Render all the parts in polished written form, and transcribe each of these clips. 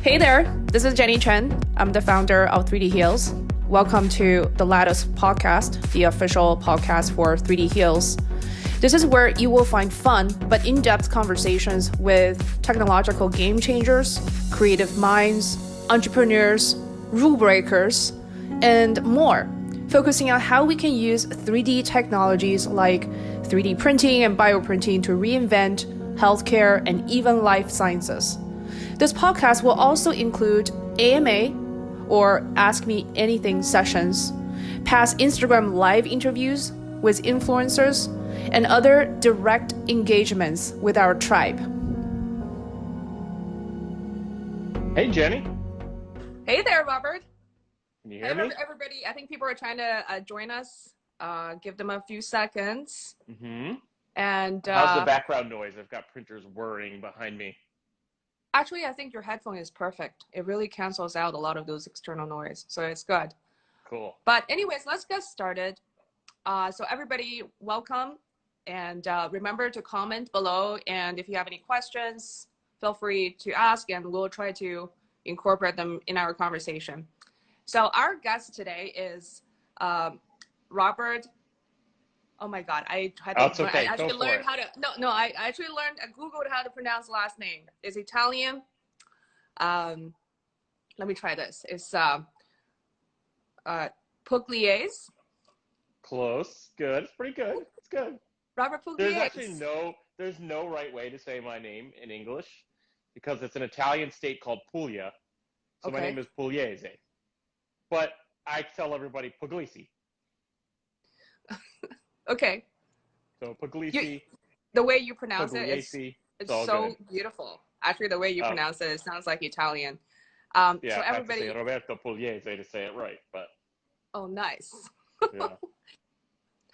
Hey there, this is Jenny Chen. I'm the founder of 3D Heals. Welcome to the Lattice podcast, the official podcast for 3D Heals. This is where you will find fun but in-depth conversations with technological game changers, creative minds, entrepreneurs, rule breakers, and more, focusing on how we can use 3D technologies like 3D printing and bioprinting to reinvent healthcare and even life sciences. This podcast will also include AMA or Ask Me Anything sessions, past Instagram live interviews with influencers, and other direct engagements with our tribe. Hey, Jenny. Hey there, Robert. Can you hear me? Everybody, I think people are trying to join us. Give them a few seconds. Mm-hmm. And how's the background noise? I've got printers whirring behind me. Actually, I think your headphone is perfect. It really cancels out a lot of those external noise, so it's good. Cool. But anyways, let's get started. So everybody, welcome. And remember to comment below. And if you have any questions, feel free to ask, and we'll try to incorporate them in our conversation. So our guest today is Robert. Oh my God, I actually learned how to. I actually learned. I googled how to pronounce last name. It's Italian. Let me try this. It's Pugliese. Close. Good. It's pretty good. It's good. Robert Pugliese. There's no right way to say my name in English because it's an Italian state called Puglia. So okay. My name is Pugliese. But I tell everybody Pugliese. Okay. So Pugliese. The way you pronounce Pugliese, it's so good. Beautiful. Actually, the way you pronounce it sounds like Italian. Yeah, so everybody. I have to say Roberto Pugliese to say it right, but. Oh, nice. Yeah.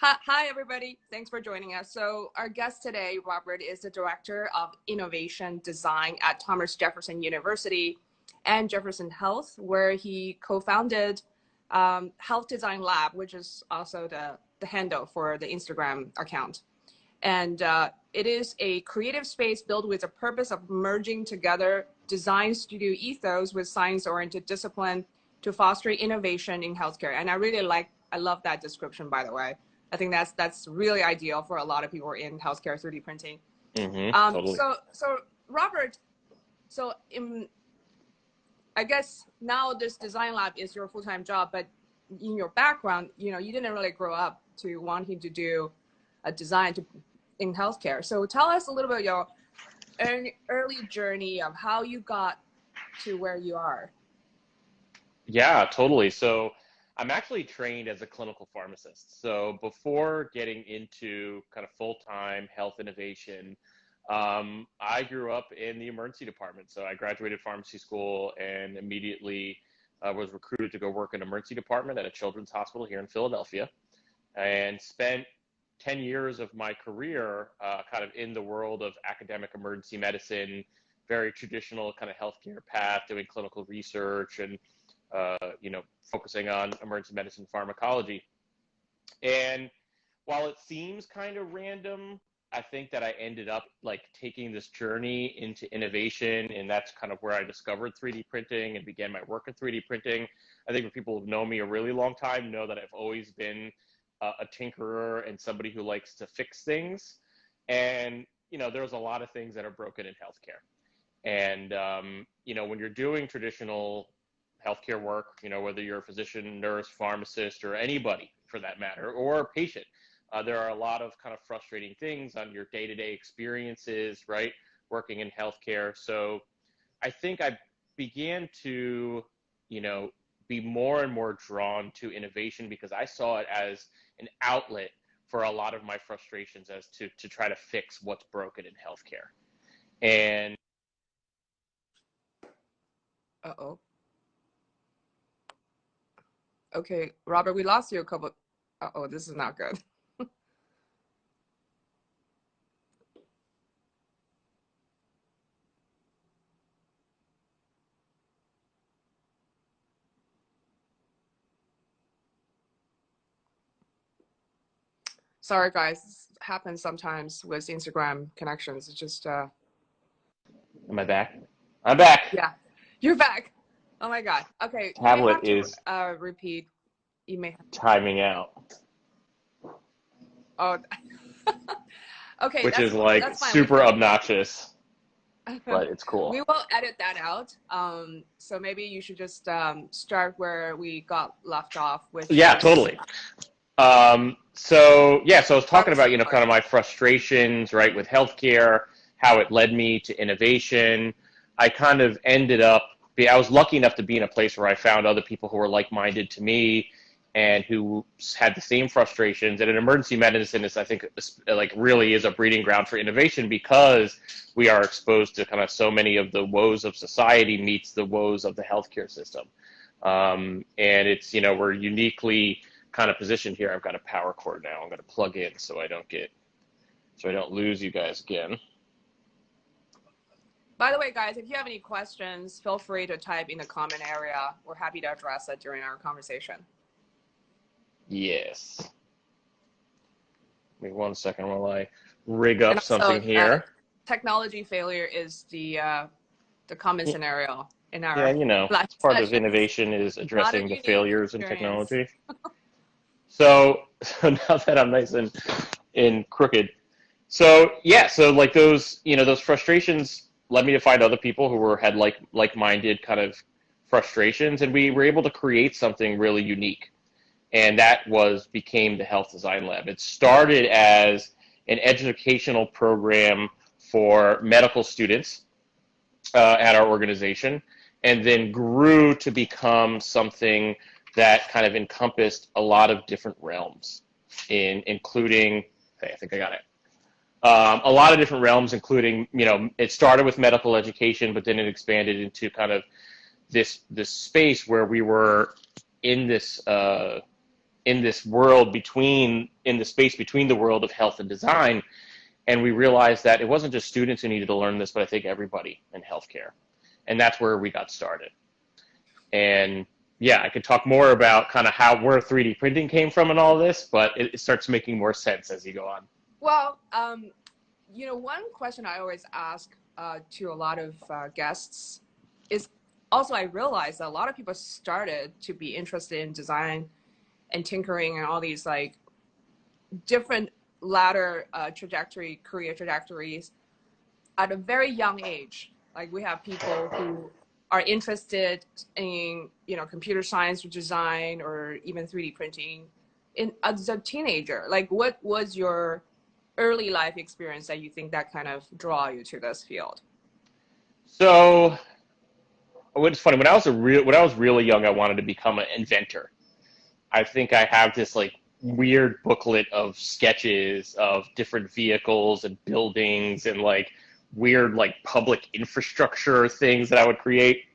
Hi, everybody. Thanks for joining us. So our guest today, Robert, is the Director of Innovation Design at Thomas Jefferson University and Jefferson Health, where he co-founded Health Design Lab, which is also the handle for the Instagram account. And it is a creative space built with the purpose of merging together design studio ethos with science-oriented discipline to foster innovation in healthcare. And I love that description, by the way. I think that's really ideal for a lot of people in healthcare 3D printing. Mm-hmm, totally. So Robert, I guess now this design lab is your full-time job, but in your background, you didn't really grow up to wanting to do a design in healthcare. So tell us a little bit your early journey of how you got to where you are. Yeah, totally. So I'm actually trained as a clinical pharmacist. So before getting into kind of full-time health innovation, I grew up in the emergency department. So I graduated pharmacy school and immediately was recruited to go work in emergency department at a children's hospital here in Philadelphia, and spent 10 years of my career kind of in the world of academic emergency medicine, very traditional kind of healthcare path, doing clinical research and, focusing on emergency medicine pharmacology. And while it seems kind of random, I think that I ended up taking this journey into innovation, and that's kind of where I discovered 3D printing and began my work in 3D printing. I think when people who've known me a really long time know that I've always been a tinkerer and somebody who likes to fix things. And, there's a lot of things that are broken in healthcare. And, when you're doing traditional healthcare work, whether you're a physician, nurse, pharmacist, or anybody for that matter, or a patient, there are a lot of kind of frustrating things on your day-to-day experiences, right, working in healthcare. So I think I began to, be more and more drawn to innovation because I saw it as an outlet for a lot of my frustrations as to try to fix what's broken in healthcare. And Okay, Robert, we lost you a couple. This is not good. Sorry, guys. This happens sometimes with Instagram connections. It's just. Am I back? I'm back. Yeah. You're back. Oh my God. Okay, you may Tablet have to is repeat. You may have. timing out, Oh, okay. which is That's like fine. We super can. obnoxious, but it's We cool. will edit that out. So maybe you should just start where we got left off, which Yeah, is totally. So yeah, so I was talking pharmacy about, kind part. of my frustrations, right, with healthcare, how it led me to innovation. I kind of ended up, I was lucky enough to be in a place where I found other people who were like-minded to me and who had the same frustrations. And in emergency medicine is, I think, like really is a breeding ground for innovation because we are exposed to kind of so many of the woes of society meets the woes of the healthcare system. And it's, we're uniquely kind of positioned here. I've got a power cord now. I'm going to plug in so I don't lose you guys again. By the way, guys, if you have any questions, feel free to type in the comment area. We're happy to address it during our conversation. Yes. Give me 1 second while I rig up And something also, here. technology failure is the common scenario in Yeah, our live it's part of sessions. innovation is Not a addressing the unique failures in experience. technology. So now that I'm nice and in crooked, so yeah, so like those, those frustrations led me to find other people who had like-minded kind of frustrations, and we were able to create something really unique. And that became the Health Design Lab. It started as an educational program for medical students at our organization, and then grew to become something that kind of encompassed a lot of different realms, including, hey, I think I got it. A lot of different realms, including, it started with medical education, but then it expanded into kind of this space where we were in this world in the space between the world of health and design. And we realized that it wasn't just students who needed to learn this, but I think everybody in healthcare. And that's where we got started. And yeah, I could talk more about kind of where 3D printing came from and all this, but it starts making more sense as you go on. Well, one question I always ask to a lot of guests is also I realized that a lot of people started to be interested in design and tinkering and all these like different ladder career trajectories at a very young age. Like we have people who are interested in, computer science or design or even 3D printing as a teenager. Like what was your early life experience that you think that kind of draw you to this field? So it's funny, when I was really young, I wanted to become an inventor. I think I have this like weird booklet of sketches of different vehicles and buildings and like weird like public infrastructure things that I would create.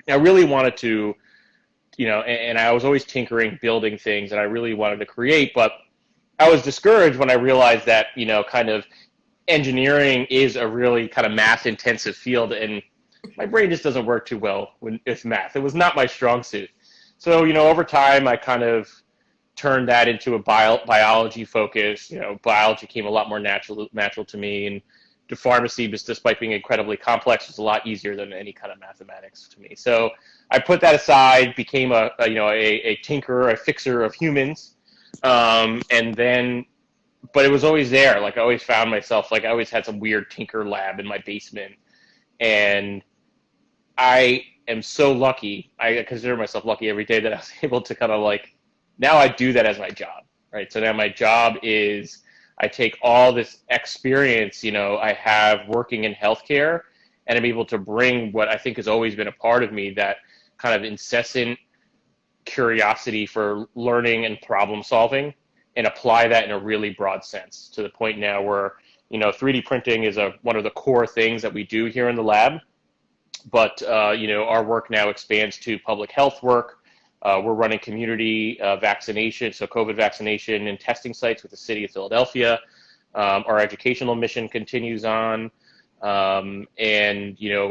I really wanted to, and I was always tinkering, building things that I really wanted to create, but I was discouraged when I realized that, kind of engineering is a really kind of math intensive field, and my brain just doesn't work too well with math. It was not my strong suit. So, over time, I kind of turned that into a biology focus. Biology came a lot more natural to me, and the pharmacy, despite being incredibly complex, was a lot easier than any kind of mathematics to me. So I put that aside, became a tinkerer, a fixer of humans, and then, but it was always there. Like I always found myself, like I always had some weird tinker lab in my basement, and I am so lucky. I consider myself lucky every day that I was able to kind of like, now I do that as my job, right? So now my job is I take all this experience, I have working in healthcare, and I'm able to bring what I think has always been a part of me, that kind of incessant curiosity for learning and problem solving, and apply that in a really broad sense, to the point now where, 3D printing is one of the core things that we do here in the lab. But, our work now expands to public health work. We're running community vaccination, so COVID vaccination and testing sites with the city of Philadelphia. Our educational mission continues on. And,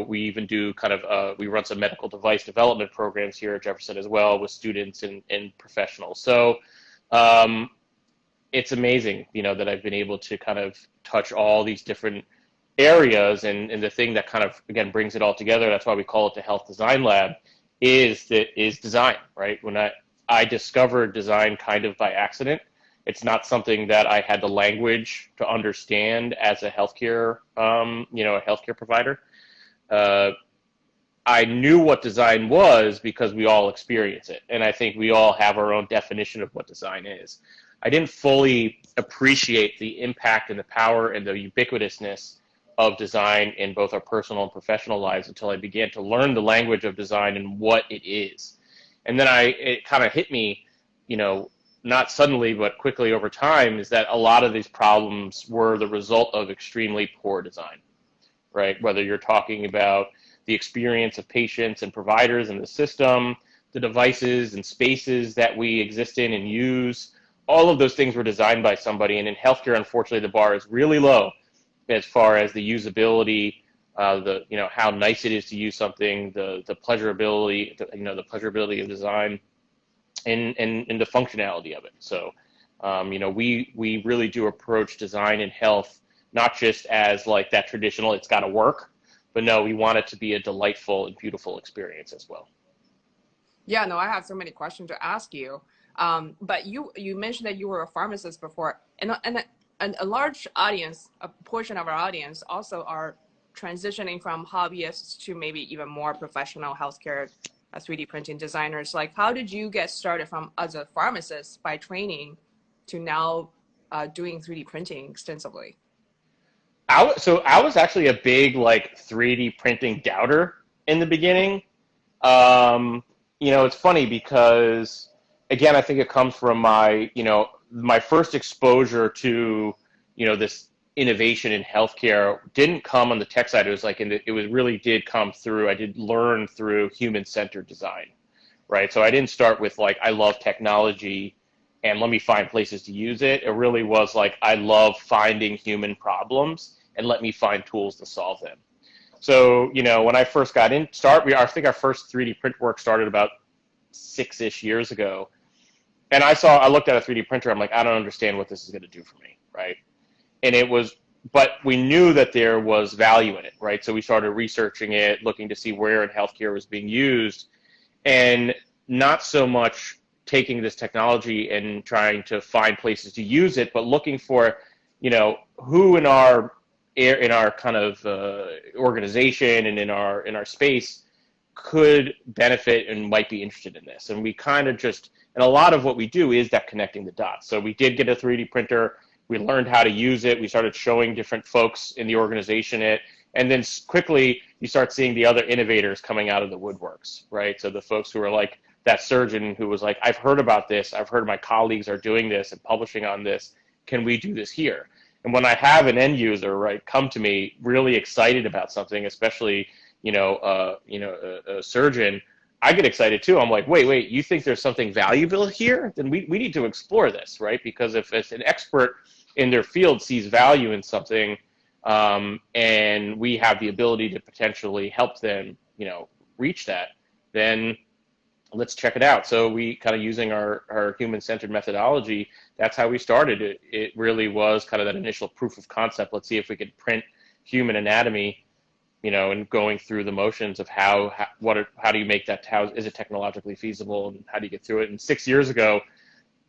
we even do kind of, we run some medical device development programs here at Jefferson as well with students and professionals. So it's amazing, that I've been able to kind of touch all these different areas, and the thing that kind of, again, brings it all together, that's why we call it the Health Design Lab, is design, right? When I discovered design kind of by accident. It's not something that I had the language to understand as a healthcare, a healthcare provider. I knew what design was because we all experience it. And I think we all have our own definition of what design is. I didn't fully appreciate the impact and the power and the ubiquitousness of design in both our personal and professional lives until I began to learn the language of design and what it is. And then it kind of hit me, not suddenly, but quickly over time, is that a lot of these problems were the result of extremely poor design, right? Whether you're talking about the experience of patients and providers in the system, the devices and spaces that we exist in and use, all of those things were designed by somebody. And in healthcare, unfortunately, the bar is really low as far as the usability, how nice it is to use something, the pleasurability, the pleasurability of design, and the functionality of it. So, we really do approach design in health not just as like that traditional, it's got to work, but no, we want it to be a delightful and beautiful experience as well. Yeah, no, I have so many questions to ask you. But you mentioned that you were a pharmacist before, and a large audience, a portion of our audience also are transitioning from hobbyists to maybe even more professional healthcare 3D printing designers. Like, how did you get started from as a pharmacist by training to now doing 3D printing extensively? I was actually a big 3D printing doubter in the beginning. It's funny because, again, I think it comes from my first exposure to, this innovation in healthcare didn't come on the tech side. It was really did come through, I did learn through human-centered design, right? So I didn't start with I love technology and let me find places to use it. It really was I love finding human problems and let me find tools to solve them. So, when I first got I think our first 3D print work started about 6-ish years ago. And I looked at a 3D printer, I'm like, I don't understand what this is going to do for me, right? But we knew that there was value in it, right? So we started researching it, looking to see where in healthcare it was being used, and not so much taking this technology and trying to find places to use it, but looking for, who in our kind of organization and in our space could benefit and might be interested in this. And we kind of and a lot of what we do is that connecting the dots. So we did get a 3D printer. We learned how to use it. We started showing different folks in the organization it. And then quickly you start seeing the other innovators coming out of the woodworks, right? So the folks who are that surgeon who was I've heard about this. I've heard my colleagues are doing this and publishing on this. Can we do this here? And when I have an end user, right, come to me really excited about something, especially, a surgeon, I get excited too. I'm like, wait, you think there's something valuable here? Then we need to explore this, right? Because if an expert in their field sees value in something, and we have the ability to potentially help them, reach that, then let's check it out. So we kind of using our human-centered methodology, that's how we started it. It really was kind of that initial proof of concept. Let's see if we could print human anatomy, and going through the motions of how do you make that, how is it technologically feasible, and how do you get through it? And 6 years ago,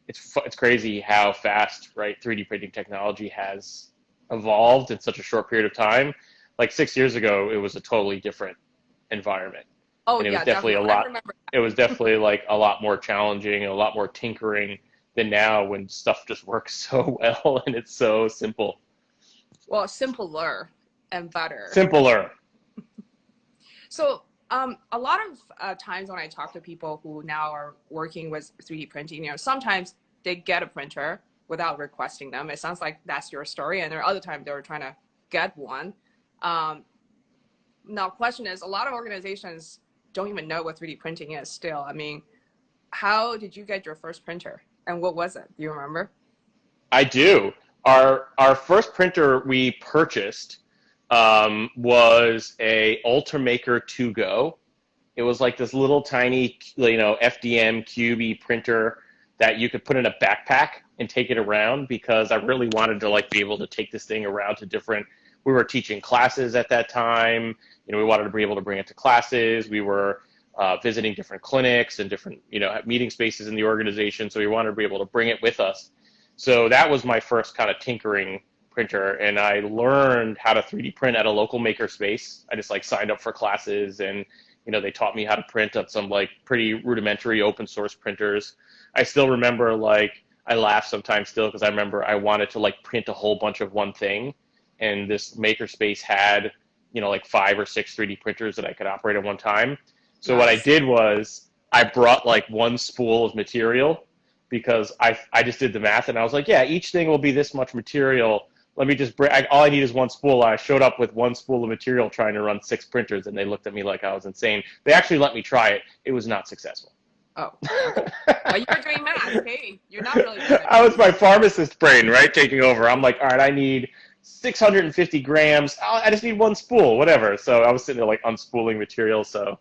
it's crazy how fast, right, 3D printing technology has evolved in such a short period of time. 6 years ago, it was a totally different environment. Oh, and it yeah, was definitely it was definitely a lot more challenging and a lot more tinkering than now when stuff just works so well and it's so simple. Well, simpler and better. Simpler. So a lot of times when I talk to people who now are working with 3D printing, sometimes they get a printer without requesting them. It sounds like that's your story. And there are other times they were trying to get one. Now, question is, a lot of organizations don't even know what 3D printing is still. I mean, how did you get your first printer? And what was it? Do you remember? I do. Our first printer we purchased was a Ultimaker 2Go. It was this little tiny, FDM QB printer that you could put in a backpack and take it around, because I really wanted to be able to take this thing around to different we were teaching classes at that time. We wanted to be able to bring it to classes. We were visiting different clinics and different, meeting spaces in the organization. So we wanted to be able to bring it with us. So that was my first kind of tinkering printer, and I learned how to 3D print at a local maker space. I just signed up for classes, and they taught me how to print on some pretty rudimentary open source printers. I still remember I laugh sometimes still because I remember I wanted to print a whole bunch of one thing, and this maker space had 5 or 6 3D printers that I could operate at one time. So nice. What I did was I brought one spool of material, because I just did the math, and I was like, yeah, each thing will be this much material. Let me just bring, all I need is one spool. I showed up with one spool of material trying to run 6 printers, and they looked at me like I was insane. They actually let me try it. It was not successful. Oh, well, you were doing math. Hey, you're not really doing it. I was my pharmacist brain, right, taking over. I'm like, all right, I need 650 grams. I just need one spool, whatever. So I was sitting there unspooling material. So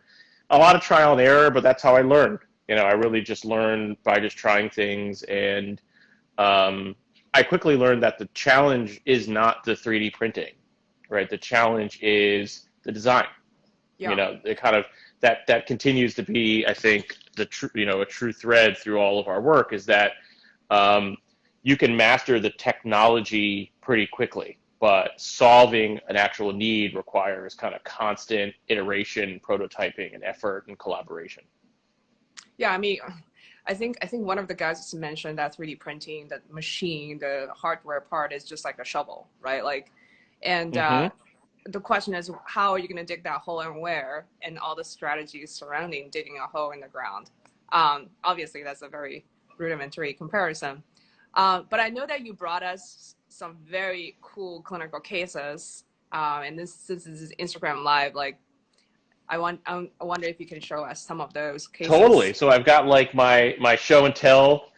a lot of trial and error, but that's how I learned. I really just learned by just trying things, and I quickly learned that the challenge is not the 3D printing, right? The challenge is the design. Yeah. It kind of that continues to be, I think, a true thread through all of our work, is that you can master the technology pretty quickly, but solving an actual need requires kind of constant iteration, prototyping, and effort and collaboration. Yeah, I think one of the guys just mentioned that 3D printing, that machine, the hardware part is just like a shovel, right? The question is, how are you going to dig that hole and where, and all the strategies surrounding digging a hole in the ground. Obviously, that's a very rudimentary comparison. But I know that you brought us some very cool clinical cases, and since this is Instagram Live, I wonder if you can show us some of those cases. Totally. So I've got my show and tell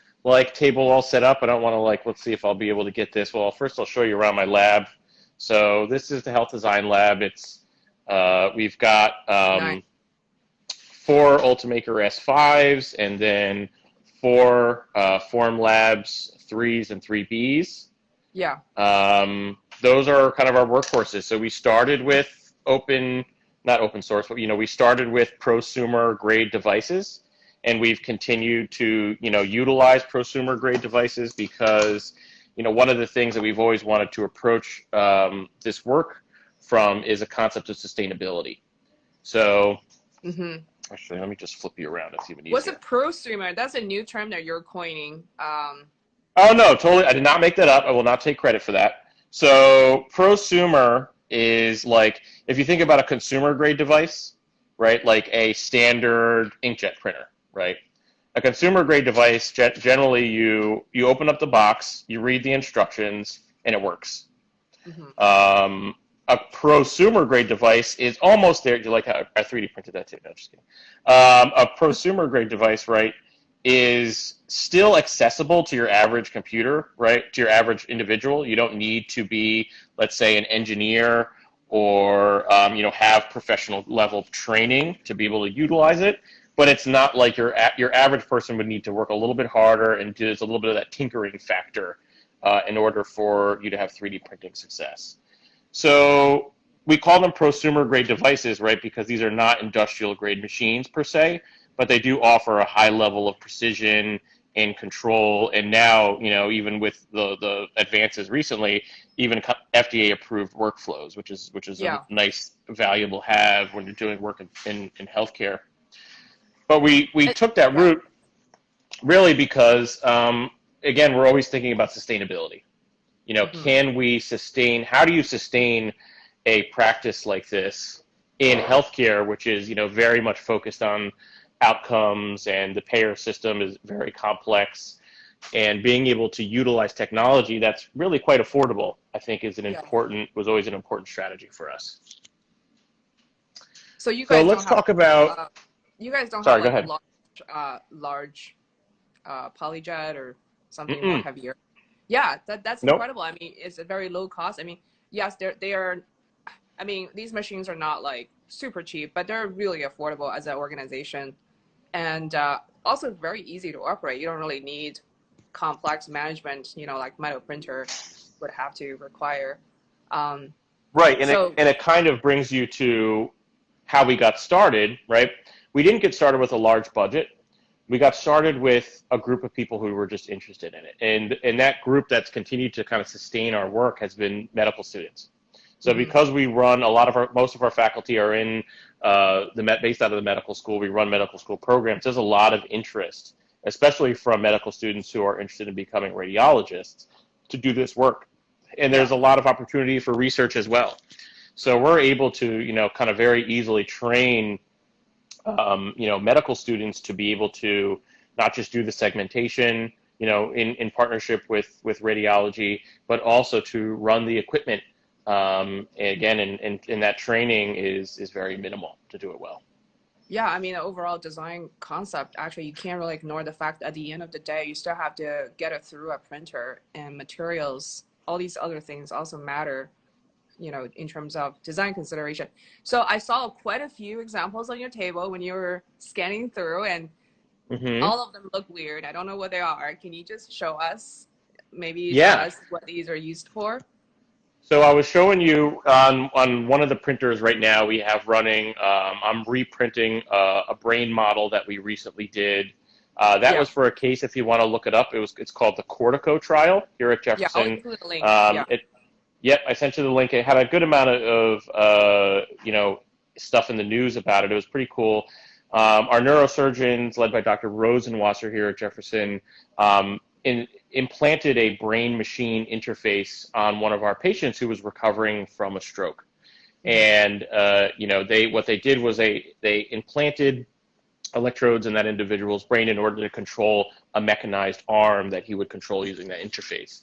table all set up. I don't want to let's see if I'll be able to get this. Well, first I'll show you around my lab. So this is the health design lab. It's we've got nice. 4 Ultimaker S5s, and then 4 Form Labs 3s and 3Bs. Yeah. Those are kind of our workhorses. So we started with not open source, but we started with prosumer grade devices, and we've continued to utilize prosumer grade devices because one of the things that we've always wanted to approach this work from is a concept of sustainability. So actually, let me just flip you around. It's even easier. What's a prosumer? That's a new term that you're coining. Oh no, totally. I did not make that up. I will not take credit for that. So prosumer is if you think about a consumer grade device, right? Like a standard inkjet printer, right? A consumer grade device, generally you open up the box, you read the instructions, and it works. Mm-hmm. A prosumer grade device is almost there. You how I 3D printed that too? No, just kidding. A prosumer grade device, right, is still accessible to your average computer, right? To your average individual. You don't need to be, let's say, an engineer or have professional level training to be able to utilize it. But it's not like your average person would need to work a little bit harder, and there's a little bit of that tinkering factor in order for you to have 3D printing success. So we call them prosumer grade devices, right? Because these are not industrial grade machines per se, but they do offer a high level of precision and control. And now, even with the advances recently, even FDA approved workflows, which is a nice, valuable have when you're doing work in healthcare. But we took that route really because, again, we're always thinking about sustainability. Can we sustain, how do you sustain a practice like this in healthcare, which is, very much focused on outcomes, and the payer system is very complex, and being able to utilize technology that's really quite affordable, I think was always an important strategy for us. So you guys let's talk about... you guys don't Sorry, have go ahead. large polyjet or something more heavier. Yeah, that's incredible. I mean, it's a very low cost. I mean, yes, they are. I mean, these machines are not super cheap, but they're really affordable as an organization, and also very easy to operate. You don't really need complex management, like metal printer would have to require. Right, So and it kind of brings you to how we got started, right? We didn't get started with a large budget. We got started with a group of people who were just interested in it. And that group that's continued to kind of sustain our work has been medical students. So because we run most of our faculty are in based out of the medical school, we run medical school programs. There's a lot of interest, especially from medical students who are interested in becoming radiologists, to do this work. And there's a lot of opportunity for research as well. So we're able to, kind of very easily train, medical students to be able to not just do the segmentation, in partnership with radiology, but also to run the equipment. Again, and that training is very minimal to do it well. yeah, I mean, the overall design concept, actually, you can't really ignore the fact that at the end of the day, you still have to get it through a printer, and materials, all these other things also matter, in terms of design consideration. So I saw quite a few examples on your table when you were scanning through, and all of them look weird. I don't know what they are. Can you just show us, maybe tell us what these are used for? So I was showing you on one of the printers right now we have running, I'm reprinting a brain model that we recently did. That was for a case, if you want to look it up, it's called the Cortico trial here at Jefferson. Yeah, I'll include the link. Yep, I sent you the link. It had a good amount of stuff in the news about it. It was pretty cool. Our neurosurgeons, led by Dr. Rosenwasser here at Jefferson, implanted a brain-machine interface on one of our patients who was recovering from a stroke. And what they did was they implanted electrodes in that individual's brain in order to control a mechanized arm that he would control using that interface.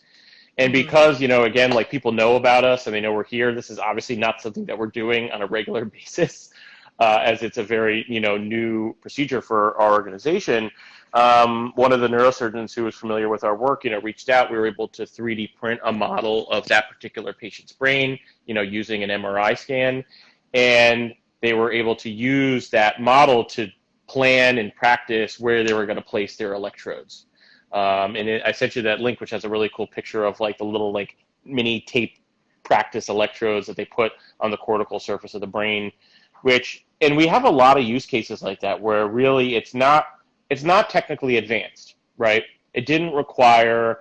And because, again, like people know about us and they know we're here, this is obviously not something that we're doing on a regular basis, as it's a very, new procedure for our organization. One of the neurosurgeons who was familiar with our work, reached out. We were able to 3D print a model of that particular patient's brain, using an MRI scan. And they were able to use that model to plan and practice where they were going to place their electrodes. I sent you that link, which has a really cool picture of like the little like mini tape practice electrodes that they put on the cortical surface of the brain, and we have a lot of use cases like that where really it's not technically advanced, right? It didn't require,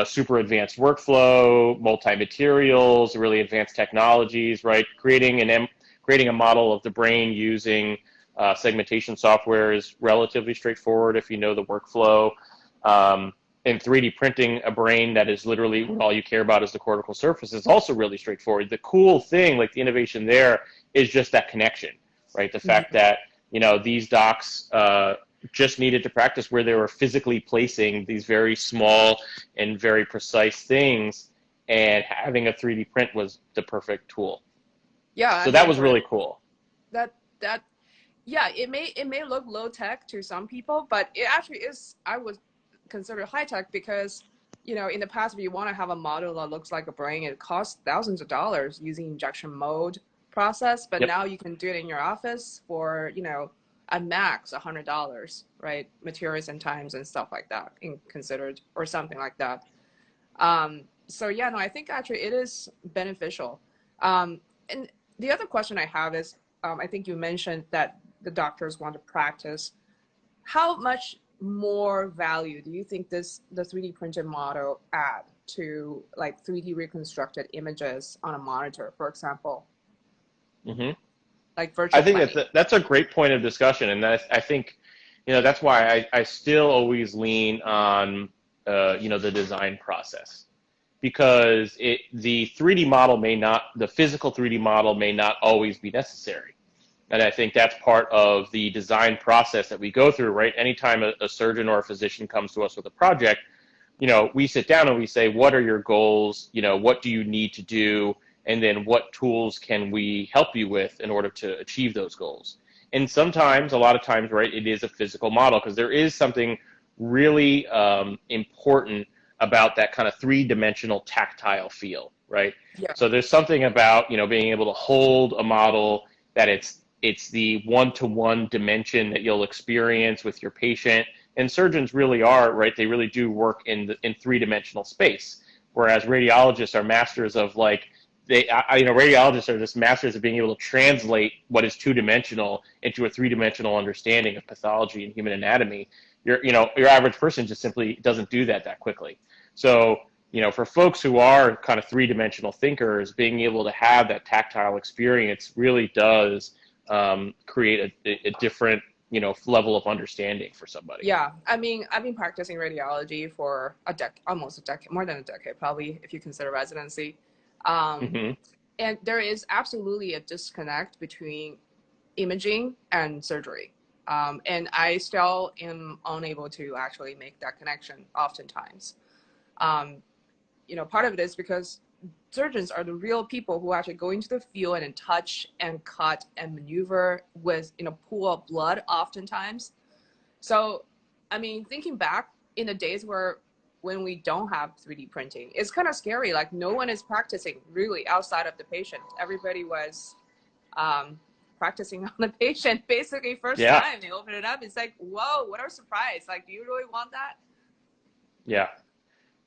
super advanced workflow, multi-materials, really advanced technologies, right? Creating a model of the brain using segmentation software is relatively straightforward if you know the workflow. And 3D printing a brain that is literally all you care about is the cortical surface is also really straightforward. The cool thing, like the innovation there, is just that connection, right? The fact that, these docs just needed to practice where they were physically placing these very small and very precise things, and having a 3D print was the perfect tool. Yeah. So that was really cool. Yeah, it may look low tech to some people, but it actually is, I would consider high tech because, in the past, if you want to have a model that looks like a brain, it costs thousands of dollars using injection mold process. But now you can do it in your office for, at max $100, right? Materials and times and stuff like that considered, or something like that. So yeah, no, I think actually it is beneficial. And the other question I have is, I think you mentioned that the doctors want to practice. How much more value do you think the 3D printed model add to like 3D reconstructed images on a monitor, for example? Like virtual. I think that's a great point of discussion, and I think that's why I still always lean on the design process, because the 3D model the physical 3D model may not always be necessary. And I think that's part of the design process that we go through, right? Anytime a surgeon or a physician comes to us with a project, we sit down and we say, what are your goals? What do you need to do? And then what tools can we help you with in order to achieve those goals? And sometimes, a lot of times, right, it is a physical model, because there is something really important about that kind of three-dimensional tactile feel, right? Yeah. So there's something about, being able to hold a model that it's the one-to-one dimension that you'll experience with your patient. And surgeons really are, right? They really do work in three-dimensional space, whereas radiologists are masters of like radiologists are just masters of being able to translate what is two-dimensional into a three-dimensional understanding of pathology and human anatomy. Your average person just simply doesn't do that quickly. So, for folks who are kind of three-dimensional thinkers, being able to have that tactile experience really does create a different, level of understanding for somebody. Yeah, I mean, I've been practicing radiology for almost a decade, more than a decade, probably, if you consider residency. Mm-hmm. And there is absolutely a disconnect between imaging and surgery. And I still am unable to actually make that connection oftentimes. Part of it is because surgeons are the real people who actually go into the field and touch and cut and maneuver with, pool of blood oftentimes. So, I mean, thinking back in the days when we don't have 3D printing, it's kind of scary. Like, no one is practicing really outside of the patient. Everybody was practicing on the patient basically first time they open it up. It's like, whoa, what a surprise. Like, do you really want that? Yeah.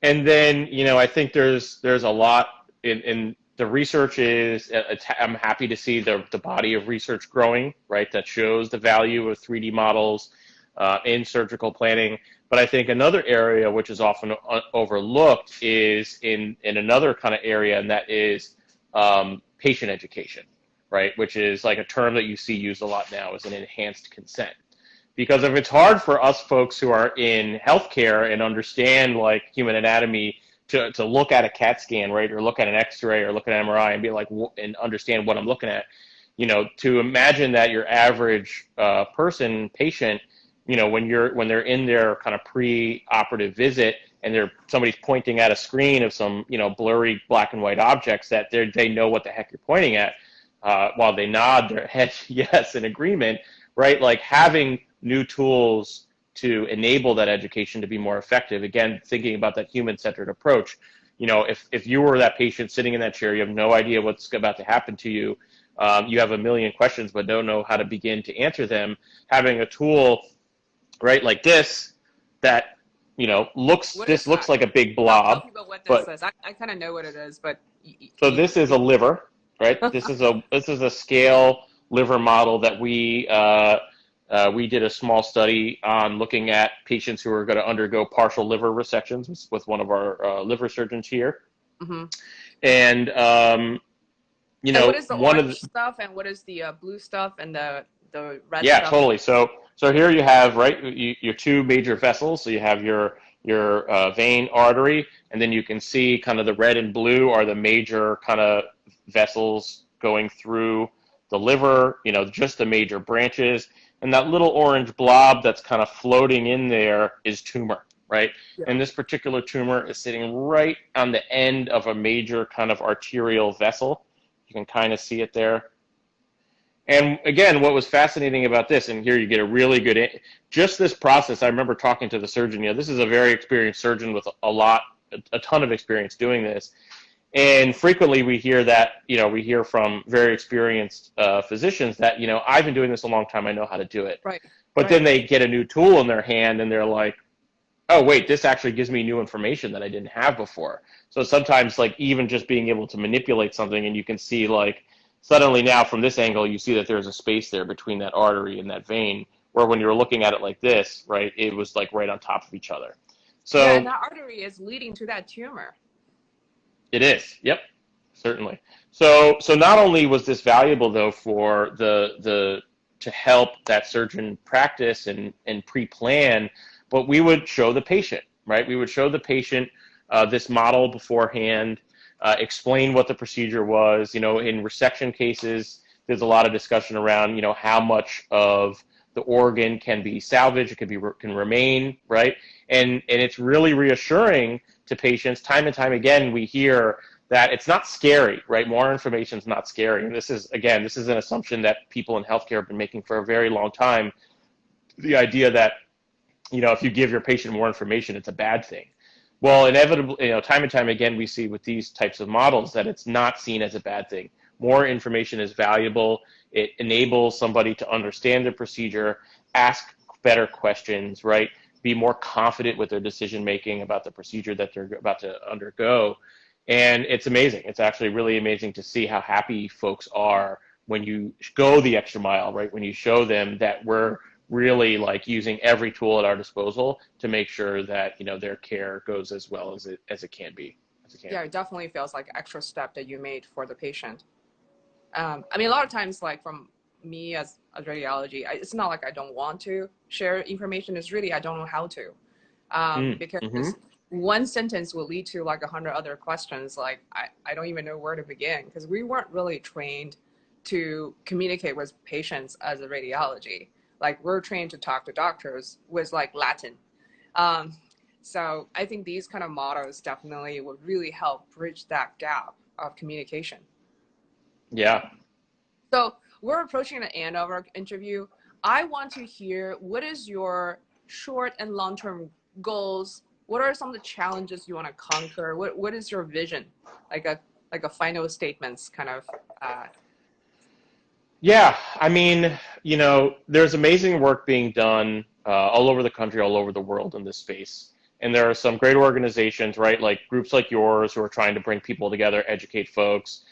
And then, I think there's a lot in the research I'm happy to see the body of research growing, right, that shows the value of 3D models in surgical planning. But I think another area which is often overlooked is in another kind of area, and that is patient education, right, which is like a term that you see used a lot now as an enhanced consent. Because if it's hard for us folks who are in healthcare and understand like human anatomy to look at a CAT scan, right, or look at an X-ray or look at an MRI and be like, and understand what I'm looking at, to imagine that your average patient, when they're in their kind of pre-operative visit and somebody's pointing at a screen of some, blurry black and white objects that they know what the heck you're pointing at, while they nod their head yes in agreement, right? Like having new tools to enable that education to be more effective. Again, thinking about that human-centered approach. If you were that patient sitting in that chair, you have no idea what's about to happen to you. You have a million questions, but don't know how to begin to answer them. Having a tool, right, like this, that looks like a big blob. Tell people what this is. I kind of know what it is, but so this is a liver, right? This is a scale liver model that we did a small study on looking at patients who are going to undergo partial liver resections with one of our liver surgeons here. Mm-hmm. And, and what is the orange stuff and what is the blue stuff and the red stuff? Yeah, totally. So here you have, right, your two major vessels. So you have your vein, artery, and then you can see kind of the red and blue are the major kind of vessels going through the liver, just the major branches. And that little orange blob that's kind of floating in there is tumor, right? Yeah. And this particular tumor is sitting right on the end of a major kind of arterial vessel. You can kind of see it there. And again, what was fascinating about this, and here you get a really good, just this process, I remember talking to the surgeon, this is a very experienced surgeon with a ton of experience doing this. And frequently we hear that, we hear from very experienced physicians that, I've been doing this a long time, I know how to do it. Right. But then they get a new tool in their hand and they're like, oh, wait, this actually gives me new information that I didn't have before. So sometimes like even just being able to manipulate something and you can see like suddenly now from this angle, you see that there's a space there between that artery and that vein, where when you're looking at it like this, right, it was like right on top of each other. So yeah, and that artery is leading to that tumor. It is. Yep, certainly. So not only was this valuable though for to help that surgeon practice and pre-plan, but we would show the patient, right? We would show the patient this model beforehand, explain what the procedure was. In resection cases, there's a lot of discussion around, how much of the organ can be salvaged, it can remain, right? And it's really reassuring to patients. Time and time again, we hear that it's not scary, right? More information is not scary. And this is an assumption that people in healthcare have been making for a very long time. The idea that, if you give your patient more information, it's a bad thing. Well, inevitably, time and time again, we see with these types of models that it's not seen as a bad thing. More information is valuable. It enables somebody to understand the procedure, ask better questions, right? Be more confident with their decision-making about the procedure that they're about to undergo. And it's amazing. It's actually really amazing to see how happy folks are when you go the extra mile, right? When you show them that we're really like using every tool at our disposal to make sure that, you know, their care goes as well as it can be. Yeah, it definitely feels like an extra step that you made for the patient. I mean, a lot of times, like from me as radiology, it's not like I don't want to share information. It's really I don't know how to, Mm-hmm. because one sentence will lead to like 100 other questions. Like I don't even know where to begin because we weren't really trained to communicate with patients as a radiology. Like we're trained to talk to doctors with like Latin. Um, so I think these kind of models definitely would really help bridge that gap of communication. Yeah. So we're approaching the end of our interview. I want to hear what is your short and long-term goals? What are some of the challenges you want to conquer? What is your vision? Like a final statements kind of. Yeah, I mean, you know, there's amazing work being done all over the country, all over the world in this space. And there are some great organizations, right? Like groups like yours who are trying to bring people together, educate folks.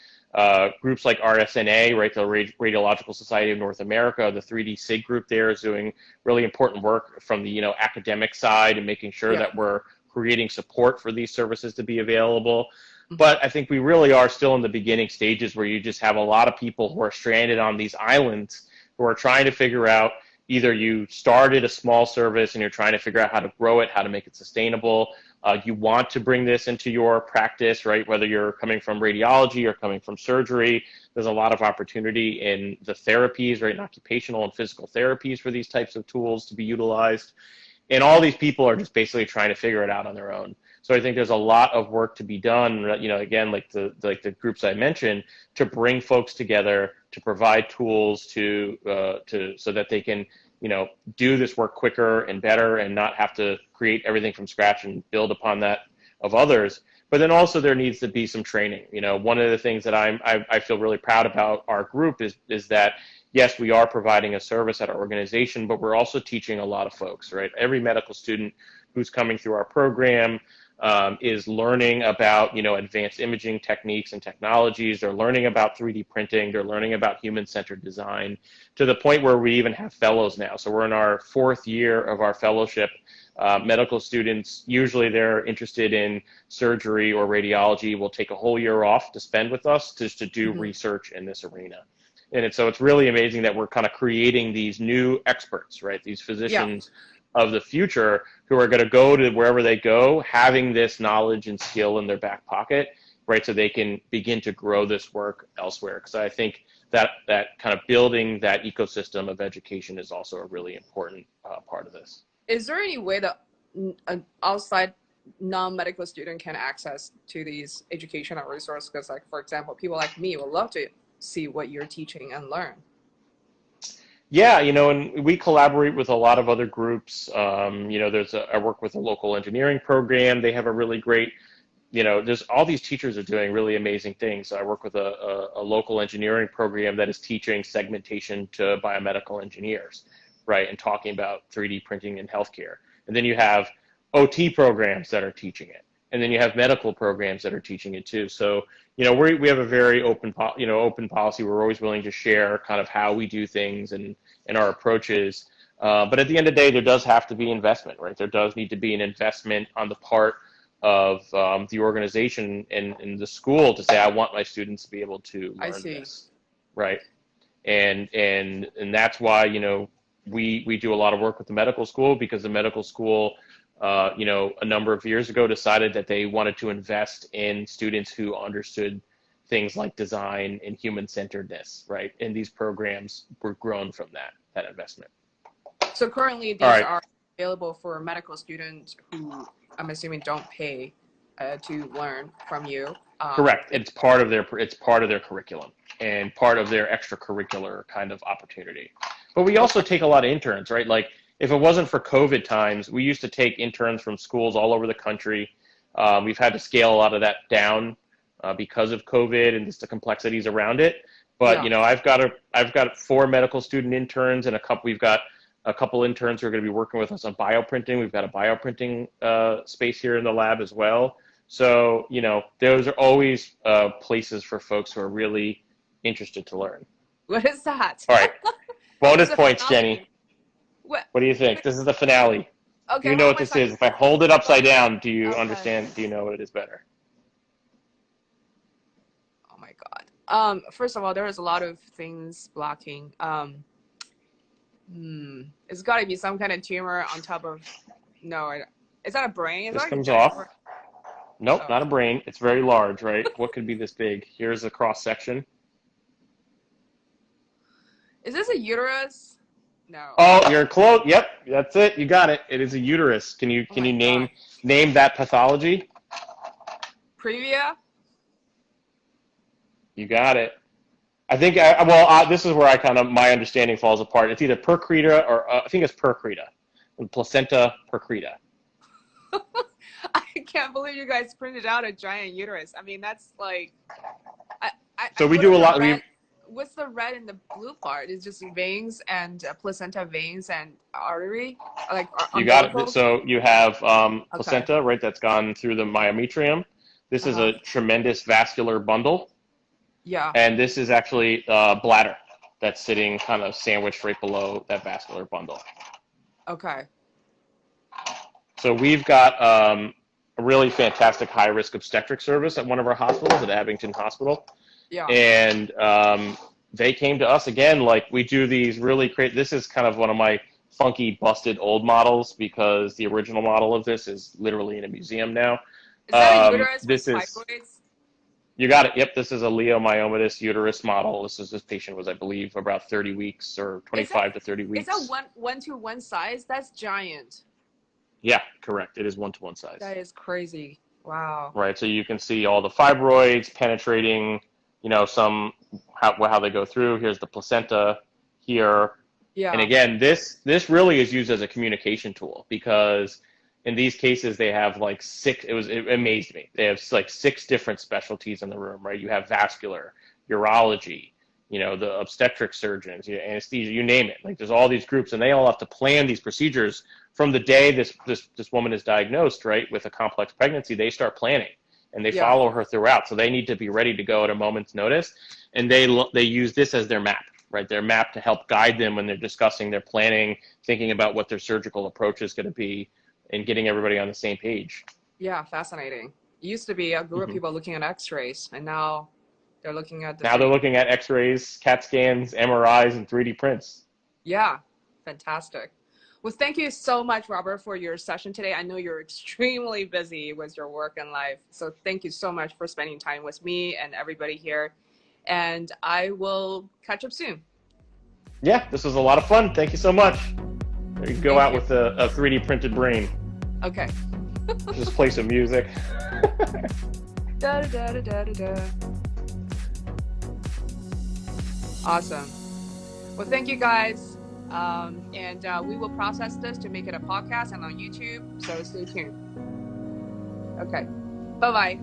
Groups like RSNA, right? The Radiological Society of North America, the 3D SIG group there is doing really important work from the, you know, academic side and making sure Yeah. that we're creating support for these services to be available. Mm-hmm. But I think we really are still in the beginning stages where you just have a lot of people who are stranded on these islands who are trying to figure out either you started a small service and you're trying to figure out how to grow it, how to make it sustainable. You want to bring this into your practice, right? Whether you're coming from radiology or coming from surgery, there's a lot of opportunity in the therapies, right? And occupational and physical therapies for these types of tools to be utilized. And all these people are just basically trying to figure it out on their own. So I think there's a lot of work to be done, you know, again, like the groups I mentioned, to bring folks together, to provide tools to so that they can, you know, do this work quicker and better and not have to create everything from scratch and build upon that of others. But then also there needs to be some training. You know, one of the things that I feel really proud about our group is that yes, we are providing a service at our organization, but we're also teaching a lot of folks, right? Every medical student who's coming through our program is learning about, you know, advanced imaging techniques and technologies. They're learning about 3D printing. They're learning about human-centered design to the point where we even have fellows now. So we're in our 4th year of our fellowship. Medical students, usually they're interested in surgery or radiology, will take a whole year off to spend with us just to do research in this arena. And so it's really amazing that we're kind of creating these new experts, right? These physicians of the future who are going to go to wherever they go, having this knowledge and skill in their back pocket, right? So they can begin to grow this work elsewhere. Because I think that kind of building that ecosystem of education is also a really important part of this. Is there any way that an outside non-medical student can access to these educational resources? Because, like, for example, people like me would love to see what you're teaching and learn. Yeah, you know, and we collaborate with a lot of other groups. You know, I work with a local engineering program. They have a really great, you know, there's all these teachers are doing really amazing things. I work with a local engineering program that is teaching segmentation to biomedical engineers, right, and talking about 3D printing in healthcare. And then you have OT programs that are teaching it. And then you have medical programs that are teaching it too. So, you know, we have a very open policy. We're always willing to share kind of how we do things and our approaches. But at the end of the day, there does have to be investment, right? There does need to be an investment on the part of the organization and the school to say, I want my students to be able to learn this, right? And that's why, you know, we do a lot of work with the medical school, because the medical school, you know, a number of years ago decided that they wanted to invest in students who understood things like design and human-centeredness, right? And these programs were grown from that investment. So currently these are available for medical students who, I'm assuming, don't pay to learn from you. Correct. It's part of their curriculum and part of their extracurricular kind of opportunity. But we also take a lot of interns, right? Like, if it wasn't for COVID times, we used to take interns from schools all over the country. We've had to scale a lot of that down because of COVID and just the complexities around it. But you know, I've got 4 medical student interns and we've got a couple interns who are going to be working with us on bioprinting. We've got a bioprinting space here in the lab as well. So, those are always places for folks who are really interested to learn. What is that? All right. Bonus It's a points, finale. Jenny. What? What do you think? This is the finale. Okay, Do you know what this is? If I hold it upside down, do you Okay. understand? Do you know what it is better? Oh my God. First of all, there is a lot of things blocking. It's got to be some kind of tumor on top of. No, is that a brain? This comes off. Nope, not a brain. It's very large, right? What could be this big? Here's a cross section. Is this a uterus? No. Oh, you're close. Yep, that's it. You got it. It is a uterus. Can you name that pathology? Previa? You got it. I think this is where my understanding falls apart. It's either percreta or I think it's percreta, placenta percreta. I can't believe you guys printed out a giant uterus. I mean, that's like. So we do a lot. What's the red and the blue part? It's just veins and placenta veins and artery? You got it. So you have placenta, right, that's gone through the myometrium. This is a tremendous vascular bundle. Yeah. And this is actually bladder that's sitting kind of sandwiched right below that vascular bundle. Okay. So we've got a really fantastic high-risk obstetric service at one of our hospitals, at Abington Hospital. Yeah. And they came to us again, like we do these really great, this is kind of one of my funky, busted old models because the original model of this is literally in a museum now. Is that a uterus with fibroids? You got it. Yep, this is a leiomyomatous uterus model. This patient was, I believe, about 30 weeks or 25 to 30 weeks. Is that one to one size? That's giant. Yeah, correct. It is 1-to-1 size. That is crazy. Wow. Right, so you can see all the fibroids penetrating, how they go through. Here's the placenta here. Yeah. And again, this really is used as a communication tool because in these cases they have like it amazed me. They have like 6 different specialties in the room, right? You have vascular, urology, the obstetric surgeons, anesthesia, you name it. Like there's all these groups and they all have to plan these procedures from the day this woman is diagnosed, right, with a complex pregnancy. They start planning and they follow her throughout. So they need to be ready to go at a moment's notice. And they use this as their map, right? Their map to help guide them when they're discussing their planning, thinking about what their surgical approach is going to be and getting everybody on the same page. Yeah, fascinating. It used to be a group of people looking at x-rays and now they're looking at they're looking at x-rays, CAT scans, MRIs, and 3D prints. Yeah, fantastic. Well, thank you so much, Robert, for your session today. I know you're extremely busy with your work and life. So thank you so much for spending time with me and everybody here. And I will catch up soon. Yeah, this was a lot of fun. Thank you so much. You can go out with a 3D printed brain. Okay. Just play some music. Da, da, da, da, da, da. Awesome. Well, thank you guys. And we will process this to make it a podcast and on YouTube. So stay tuned. Okay. Bye-bye.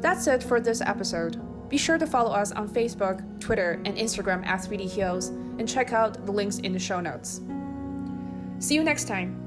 That's it for this episode. Be sure to follow us on Facebook, Twitter, and Instagram at 3D Heals and check out the links in the show notes. See you next time.